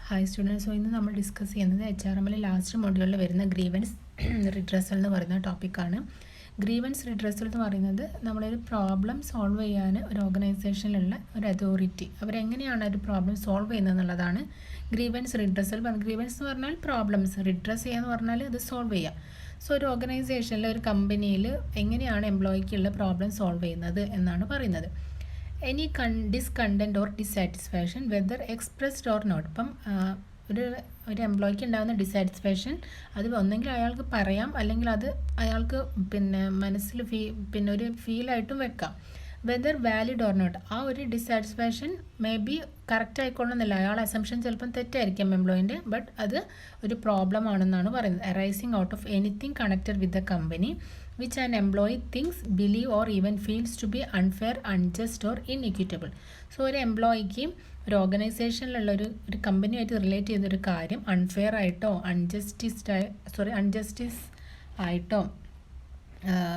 Hi students. So ഇന്ന് നമ്മൾ discuss ചെയ്യുന്നത് HRM ലാസ്റ്റ് മൊഡ്യൂളിൽ വരുന്ന ഗ്രീവൻസ് റിഡ്രസൽ എന്ന് പറയുന്ന ടോപ്പിക്കാണ്. ഗ്രീവൻസ് റിഡ്രസൽ എന്ന് പറയുന്നത് നമ്മളൊരു പ്രോബ്ലം സോൾവ് ചെയ്യാൻ ഒരു ഓർഗനൈസേഷനിലുള്ള ഒരു അതോറിറ്റി അവരെങ്ങനെയാണ് ഒരു പ്രോബ്ലം സോൾവ് ചെയ്യുന്നത് എന്നുള്ളതാണ് ഗ്രീവൻസ് റിഡ്രസൽ. ഗ്രീവൻസ് എന്ന് പറഞ്ഞാൽ പ്രോബ്ലംസ്, റിഡ്രസ് ചെയ്യുക എന്ന് പറഞ്ഞാൽ അത് സോൾവ് ചെയ്യുക. സോ ഒരു ഓർഗനൈസേഷനിൽ ഒരു കമ്പനിയിൽ എങ്ങനെയാണ് എംപ്ലോയിക്കുള്ള പ്രോബ്ലം സോൾവ് ചെയ്യുന്നത് എന്നാണ് പറയുന്നത്. Any discontent or dissatisfaction whether expressed or not. ഇപ്പം ഒരു എംപ്ലോയിക്ക് ഉണ്ടാകുന്ന ഡിസാറ്റിസ്ഫാക്ഷൻ അത് ഒന്നെങ്കിൽ അയാൾക്ക് പറയാം, അല്ലെങ്കിൽ അത് അയാൾക്ക് മനസ്സിൽ ഒരു ഫീലായിട്ടും വെക്കാം. വെദർ വാലിഡ് ഓർ നോട്ട്, ആ ഒരു ഡിസാറ്റിസ്ഫാക്ഷൻ മേ ബി കറക്റ്റ് ആയിക്കൊള്ളുന്നില്ല, അയാൾ അസംഷൻ ചിലപ്പം തെറ്റായിരിക്കാം എംപ്ലോയിൻ്റെ, ബട്ട് അത് ഒരു പ്രോബ്ലം ആണെന്നാണ് പറയുന്നത്. Arising out of anything connected with the company which an employee thinks, believe or even feels to be unfair, unjust or inequitable. So ഒരു എംപ്ലോയിക്ക് ഒരു ഓർഗനൈസേഷനിലുള്ള ഒരു കമ്പനിയായിട്ട് റിലേറ്റ് ചെയ്തൊരു കാര്യം അൺഫെയർ ആയിട്ടോ അൺജസ്റ്റിസ് ആയിട്ടോ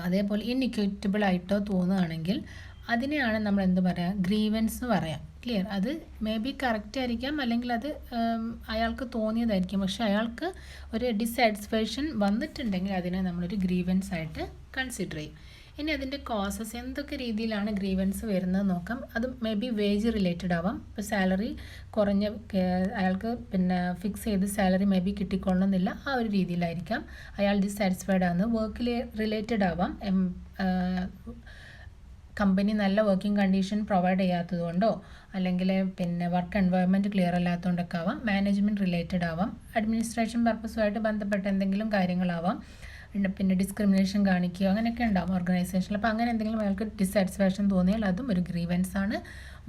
അതേപോലെ ഇൻഇക്വിറ്റബിൾ ആയിട്ടോ തോന്നുകയാണെങ്കിൽ അതിനെയാണ് നമ്മൾ എന്ത് പറയുക, ഗ്രീവൻസ് എന്ന് പറയാം. ക്ലിയർ? അത് മേ ബി കറക്റ്റ് ആയിരിക്കാം, അല്ലെങ്കിൽ അത് അയാൾക്ക് തോന്നിയതായിരിക്കും, പക്ഷെ അയാൾക്ക് ഒരു ഡിസാറ്റിസ്ഫാക്ഷൻ വന്നിട്ടുണ്ടെങ്കിൽ അതിനെ നമ്മളൊരു ഗ്രീവൻസ് ആയിട്ട് കൺസിഡർ ചെയ്യും. ഇനി അതിൻ്റെ കോസസ് എന്തൊക്കെ രീതിയിലാണ് ഗ്രീവൻസ് വരുന്നത് നോക്കാം. അത് മേ ബി വേജ് റിലേറ്റഡ് ആവാം. ഇപ്പോൾ സാലറി കുറഞ്ഞ അയാൾക്ക് ഫിക്സ് ചെയ്ത് സാലറി മേ ബി കിട്ടിക്കൊള്ളുന്നില്ല, ആ ഒരു രീതിയിലായിരിക്കാം അയാൾ ഡിസാറ്റിസ്ഫൈഡ് ആകുന്നത്. വർക്കിൽ റിലേറ്റഡ് ആവാം, കമ്പനി നല്ല വർക്കിംഗ് കണ്ടീഷൻ പ്രൊവൈഡ് ചെയ്യാത്തത് കൊണ്ടോ, അല്ലെങ്കിൽ വർക്ക് എൻവയോൺമെൻറ്റ് ക്ലിയർ അല്ലാത്തതുകൊണ്ടൊക്കെ ആവാം. മാനേജ്മെൻറ്റ് റിലേറ്റഡ് ആവാം, അഡ്മിനിസ്ട്രേഷൻ പർപ്പസുമായിട്ട് ബന്ധപ്പെട്ട എന്തെങ്കിലും കാര്യങ്ങളാവാം. ഡിസ്ക്രിമിനേഷൻ കാണിക്കുക, അങ്ങനെയൊക്കെ ഉണ്ടാവും ഓർഗനൈസേഷനിൽ. അപ്പോൾ അങ്ങനെ എന്തെങ്കിലും അയാൾക്ക് ഡിസാറ്റിസ്ഫാക്ഷൻ തോന്നിയാൽ അതും ഒരു ഗ്രീവൻസ് ആണ്.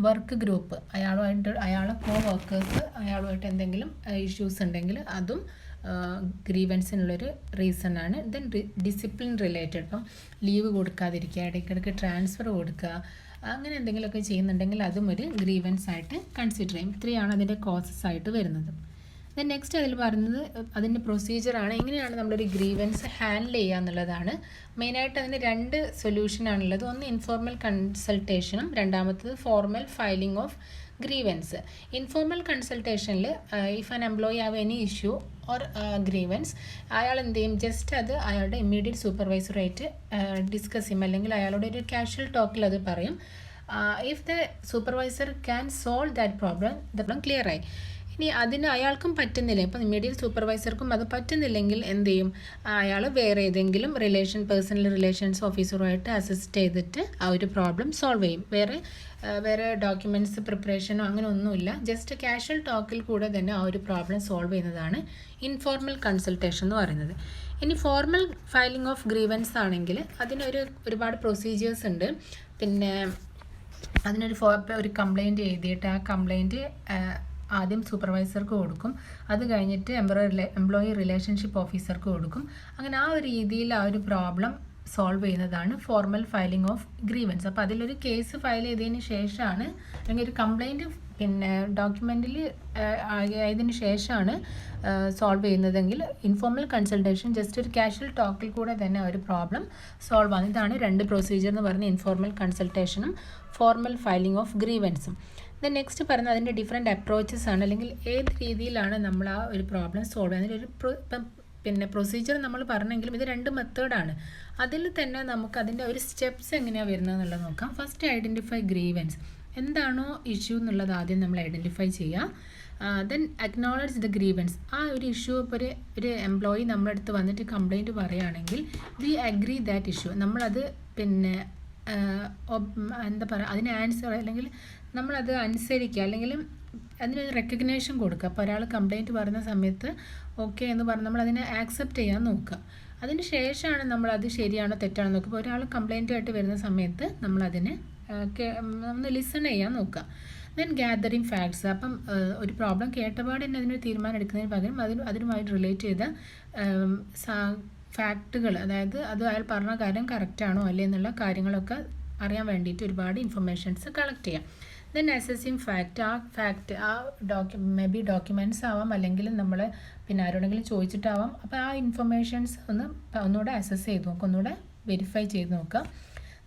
വർക്ക് ഗ്രൂപ്പ്, അയാളെ കോ വർക്കേഴ്സ് അയാളുമായിട്ട് എന്തെങ്കിലും ഇഷ്യൂസ് ഉണ്ടെങ്കിൽ അതും ഗ്രീവൻസിനുള്ളൊരു റീസൺ ആണ്. ദെൻ ഡിസിപ്ലിൻ റിലേറ്റഡ്, ഇപ്പം ലീവ് കൊടുക്കാതിരിക്കുക, ഇടയ്ക്കിടയ്ക്ക് ട്രാൻസ്ഫർ കൊടുക്കുക, അങ്ങനെ എന്തെങ്കിലുമൊക്കെ ചെയ്യുന്നുണ്ടെങ്കിൽ അതും ഒരു ഗ്രീവൻസ് ആയിട്ട് കൺസിഡർ ചെയ്യും. ഇത്രയാണ് അതിൻ്റെ കോസസ് ആയിട്ട് വരുന്നത്. ദെൻ നെക്സ്റ്റ് അതിൽ പറയുന്നത് അതിൻ്റെ പ്രൊസീജിയറാണ്, എങ്ങനെയാണ് നമ്മളൊരു ഗ്രീവൻസ് ഹാൻഡിൽ ചെയ്യുക എന്നുള്ളതാണ്. മെയിനായിട്ട് അതിന് രണ്ട് സൊല്യൂഷനാണുള്ളത്. ഒന്ന് ഇൻഫോർമൽ കൺസൾട്ടേഷനും രണ്ടാമത്തത് formal filing of grievance. Informal കൺസൾട്ടേഷനിൽ if an employee have any issue or grievance, അയാൾ എന്ത് ചെയ്യും, ജസ്റ്റ് അത് അയാളുടെ ഇമ്മീഡിയറ്റ് സൂപ്പർവൈസറായിട്ട് ഡിസ്കസ് ചെയ്യും, അല്ലെങ്കിൽ അയാളുടെ ഒരു കാഷ്വൽ ടോക്കിൽ അത് പറയും. If the supervisor can solve that problem clear ആയി. ഇനി അതിന് അയാൾക്കും പറ്റുന്നില്ല, ഇപ്പം ഇമ്മീഡിയറ്റ് സൂപ്പർവൈസർക്കും അത് പറ്റുന്നില്ലെങ്കിൽ എന്ത് ചെയ്യും, അയാൾ വേറെ ഏതെങ്കിലും പേഴ്സണൽ റിലേഷൻസ് ഓഫീസറുമായിട്ട് അസിസ്റ്റ് ചെയ്തിട്ട് ആ ഒരു പ്രോബ്ലം സോൾവ് ചെയ്യും. വേറെ ഡോക്യുമെൻറ്റ്സ് പ്രിപ്പറേഷനോ അങ്ങനെ ഒന്നുമില്ല, ജസ്റ്റ് കാഷ്വൽ ടോക്കിൽ കൂടെ തന്നെ ആ ഒരു പ്രോബ്ലം സോൾവ് ചെയ്യുന്നതാണ് ഇൻഫോർമൽ കൺസൾട്ടേഷൻ എന്ന് പറയുന്നത്. ഇനി ഫോർമൽ ഫയലിംഗ് ഓഫ് ഗ്രീവൻസ് ആണെങ്കിൽ ഒരുപാട് പ്രൊസീജിയേഴ്സ് ഉണ്ട്. ഒരു കംപ്ലയിൻറ്റ് എഴുതിയിട്ട് ആ കംപ്ലയിൻറ്റ് ആദ്യം സൂപ്പർവൈസർക്ക് കൊടുക്കും, അത് കഴിഞ്ഞിട്ട് എംപ്ലോയി റിലേഷൻഷിപ്പ് ഓഫീസർക്ക് കൊടുക്കും. അങ്ങനെ ആ ഒരു രീതിയിൽ ആ ഒരു പ്രോബ്ലം സോൾവ് ചെയ്യുന്നതാണ് ഫോർമൽ ഫയലിംഗ് ഓഫ് ഗ്രീവൻസ്. അപ്പോൾ അതിലൊരു കേസ് ഫയൽ ചെയ്തതിന് ശേഷമാണ്, അല്ലെങ്കിൽ ഒരു കംപ്ലയിൻറ്റ് ഡോക്യുമെൻറ്റിൽ ആയതിനു ശേഷമാണ് സോൾവ് ചെയ്യുന്നതെങ്കിൽ ഇൻഫോർമൽ കൺസൾട്ടേഷൻ ജസ്റ്റ് ഒരു കാഷ്വൽ ടോക്കിൽ കൂടെ തന്നെ ഒരു പ്രോബ്ലം സോൾവ് ആണ്. ഇതാണ് രണ്ട് പ്രൊസീജിയർ എന്ന് പറഞ്ഞ ഇൻഫോർമൽ കൺസൾട്ടേഷനും ഫോർമൽ ഫയലിംഗ് ഓഫ് ഗ്രീവൻസും. ദെൻ നെക്സ്റ്റ് പറയുന്നത് അതിൻ്റെ ഡിഫറെൻറ്റ് അപ്രോച്ചസ് ആണ്, അല്ലെങ്കിൽ ഏത് രീതിയിലാണ് നമ്മൾ ആ ഒരു പ്രോബ്ലം സോൾവ് ചെയ്യുന്നത്. പ്രൊസീജിയർ നമ്മൾ പറഞ്ഞെങ്കിലും ഇത് രണ്ട് മെത്തേഡാണ്. അതിൽ തന്നെ നമുക്ക് അതിൻ്റെ ഒരു സ്റ്റെപ്സ് എങ്ങനെയാണ് വരുന്നത് എന്നുള്ളത് നോക്കാം. ഫസ്റ്റ് ഐഡൻറ്റിഫൈ ഗ്രീവൻസ്, എന്താണോ ഇഷ്യൂ എന്നുള്ളത് ആദ്യം നമ്മൾ ഐഡൻറ്റിഫൈ ചെയ്യുക. ദെൻ അക്നോളജ് ദ ഗ്രീവൻസ്, ആ ഒരു ഇഷ്യൂ ഇപ്പോൾ ഒരു എംപ്ലോയി നമ്മുടെ അടുത്ത് വന്നിട്ട് കംപ്ലയിൻറ്റ് പറയുകയാണെങ്കിൽ വി അഗ്രി ദാറ്റ് ഇഷ്യൂ, നമ്മളത് എന്താ പറയുക, അതിന് ആൻസർ, അല്ലെങ്കിൽ നമ്മളത് അനുസരിക്കുക, അല്ലെങ്കിൽ അതിനൊരു റെക്കഗ്നേഷൻ കൊടുക്കുക. അപ്പോൾ ഒരാൾ കംപ്ലയിൻറ്റ് പറയുന്ന സമയത്ത് ഓക്കെ എന്ന് പറഞ്ഞ് നമ്മൾ അതിനെ ആക്സെപ്റ്റ് ചെയ്യാൻ നോക്കുക. അതിന് ശേഷമാണ് നമ്മളത് ശരിയാണോ തെറ്റാണോ നോക്കുക. ഇപ്പോൾ ഒരാൾ കംപ്ലയിൻറ്റുമായിട്ട് വരുന്ന സമയത്ത് നമ്മളതിനെ ഒന്ന് ലിസൺ ചെയ്യാൻ നോക്കുക. ദെൻ ഗ്യാതറിങ് ഫാക്ട്സ്, അപ്പം ഒരു പ്രോബ്ലം കേട്ടപാട് തന്നെ അതിനൊരു തീരുമാനം എടുക്കുന്നതിന് പകരം അതിനുമായിട്ട് റിലേറ്റ് ചെയ്ത ഫാക്റ്റുകൾ, അതായത് അത് അയാൾ പറഞ്ഞ കാര്യം കറക്റ്റാണോ അല്ലേ എന്നുള്ള കാര്യങ്ങളൊക്കെ അറിയാൻ വേണ്ടിയിട്ട് ഒരുപാട് ഇൻഫർമേഷൻസ് കളക്ട് ചെയ്യാം. Then assessing fact may be documents ആവാം, അല്ലെങ്കിൽ നമ്മൾ ആരോടെങ്കിലും ചോദിച്ചിട്ടാവാം. അപ്പോൾ ആ ഇൻഫർമേഷൻസ് ഒന്നുകൂടെ അസസ് ചെയ്ത് നോക്കുക, ഒന്നുകൂടെ വെരിഫൈ ചെയ്ത് നോക്കുക.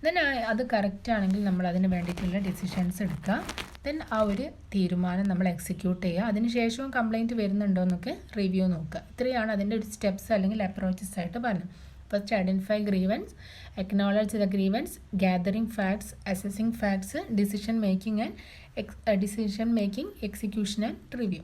ദെൻ അത് കറക്റ്റ് ആണെങ്കിൽ നമ്മൾ അതിന് വേണ്ടിയിട്ടുള്ള ഡിസിഷൻസ് എടുക്കുക. ദെൻ ആ ഒരു തീരുമാനം നമ്മൾ എക്സിക്യൂട്ട് ചെയ്യുക. അതിനുശേഷവും കംപ്ലയിൻറ്റ് വരുന്നുണ്ടോ എന്നൊക്കെ റിവ്യൂ നോക്കുക. ഇത്രയാണ് അതിൻ്റെ ഒരു സ്റ്റെപ്സ് അല്ലെങ്കിൽ അപ്രോച്ചസ് ആയിട്ട് പറഞ്ഞു. First identify grievance, acknowledge the grievance, gathering facts, assessing facts, decision making, execution and review.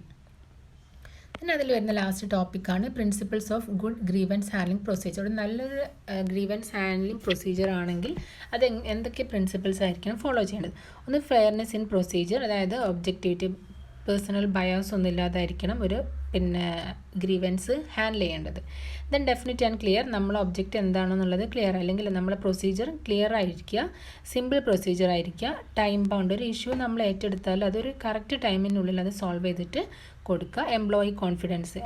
പിന്നെ അതിൽ വരുന്ന ലാസ്റ്റ് ടോപ്പിക്കാണ് principles of good grievance handling procedure. ഒരു നല്ലൊരു ഗ്രീവൻസ് ഹാൻഡ്ലിംഗ് പ്രൊസീജിയർ ആണെങ്കിൽ അത് എന്തൊക്കെ പ്രിൻസിപ്പിൾസ് ആയിരിക്കണം ഫോളോ ചെയ്യേണ്ടത്. ഒന്ന് ഫെയർനെസ് ഇൻ പ്രൊസീജിയർ, അതായത് ഒബ്ജക്റ്റിവിറ്റി, പേഴ്സണൽ ബയാസ് ഒന്നും ഇല്ലാതായിരിക്കണം ഒരു ഗ്രീവൻസ് ഹാൻഡിൽ ചെയ്യേണ്ടത്. ദെൻ ഡെഫിനിറ്റ് ആൻഡ് ക്ലിയർ, നമ്മളെ ഒബ്ജക്റ്റ് എന്താണെന്നുള്ളത് ക്ലിയർ, അല്ലെങ്കിൽ നമ്മുടെ പ്രൊസീജിയർ ക്ലിയർ ആയിരിക്കുക, സിമ്പിൾ പ്രൊസീജിയർ ആയിരിക്കുക, ടൈം ബൗണ്ട്. ഒരു ഇഷ്യൂ നമ്മൾ ഏറ്റെടുത്താൽ അതൊരു കറക്റ്റ് ടൈമിനുള്ളിൽ അത് സോൾവ് ചെയ്തിട്ട് കൊടുക്കുക. എംപ്ലോയി കോൺഫിഡൻസ്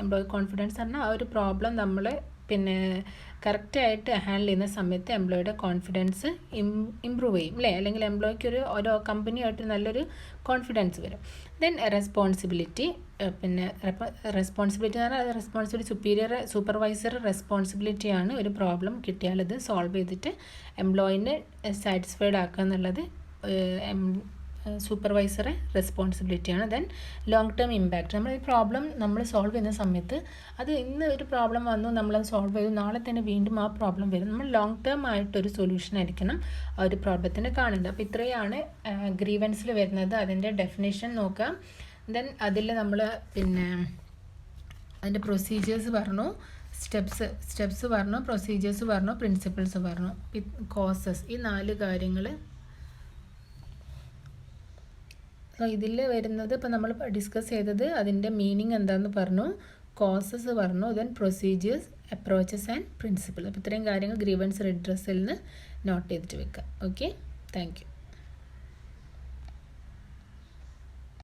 പറഞ്ഞാൽ ആ ഒരു പ്രോബ്ലം നമ്മൾ കറക്റ്റായിട്ട് ഹാൻഡിൽ ചെയ്യുന്ന സമയത്ത് എംപ്ലോയിയുടെ കോൺഫിഡൻസ് ഇമ്പ്രൂവ് ചെയ്യും അല്ലേ, അല്ലെങ്കിൽ എംപ്ലോയിക്ക് ഓരോ കമ്പനിയായിട്ട് നല്ലൊരു കോൺഫിഡൻസ് വരും. ദെൻ റെസ്പോൺസിബിലിറ്റി, റെസ്പോൺസിബിലിറ്റി എന്ന് പറഞ്ഞാൽ റെസ്പോൺസിബിലിറ്റി സൂപ്പർവൈസർ റെസ്പോൺസിബിലിറ്റിയാണ്. ഒരു പ്രോബ്ലം കിട്ടിയാൽ ഇത് സോൾവ് ചെയ്തിട്ട് എംപ്ലോയിനെ സാറ്റിസ്ഫൈഡ് ആക്കുക എന്നുള്ളത് സൂപ്പർവൈസറെ റെസ്പോൺസിബിലിറ്റിയാണ്. ദെൻ ലോങ് ടേം ഇമ്പാക്റ്റ്, നമ്മൾ ഈ പ്രോബ്ലം നമ്മൾ സോൾവ് ചെയ്യുന്ന സമയത്ത് അത് ഇന്ന് ഒരു പ്രോബ്ലം വന്നു നമ്മളത് സോൾവ് ചെയ്തു, നാളെ തന്നെ വീണ്ടും ആ പ്രോബ്ലം വരും. നമ്മൾ ലോങ് ടേം ആയിട്ടൊരു സൊല്യൂഷൻ ആയിരിക്കണം ആ ഒരു പ്രോബ്ലത്തിന് കാണേണ്ടത്. അപ്പോൾ ഇത്രയാണ് ഗ്രീവൻസിൽ വരുന്നത്. അതിൻ്റെ ഡെഫിനേഷൻ നോക്കാം. ദെൻ അതിൽ നമ്മൾ അതിൻ്റെ പ്രൊസീജിയേഴ്സ് പറഞ്ഞു, സ്റ്റെപ്സ് പറഞ്ഞു, പ്രൊസീജിയേഴ്സ് പറഞ്ഞു, പ്രിൻസിപ്പിൾസ് പറഞ്ഞു, കോസസ്, ഈ 4 കാര്യങ്ങൾ. സോ ഇതിൽ വരുന്നത് ഇപ്പോൾ നമ്മൾ ഡിസ്കസ് ചെയ്തത് അതിൻ്റെ മീനിങ് എന്താണെന്ന് പറഞ്ഞു, കോസസ് പറഞ്ഞു, then procedures, approaches and principle. അപ്പോൾ ഇത്രയും കാര്യങ്ങൾ ഗ്രീവൻസ് റിഡ്രസ്സിൽ നിന്ന് നോട്ട് ചെയ്തിട്ട് വെക്കുക. Okay, thank you.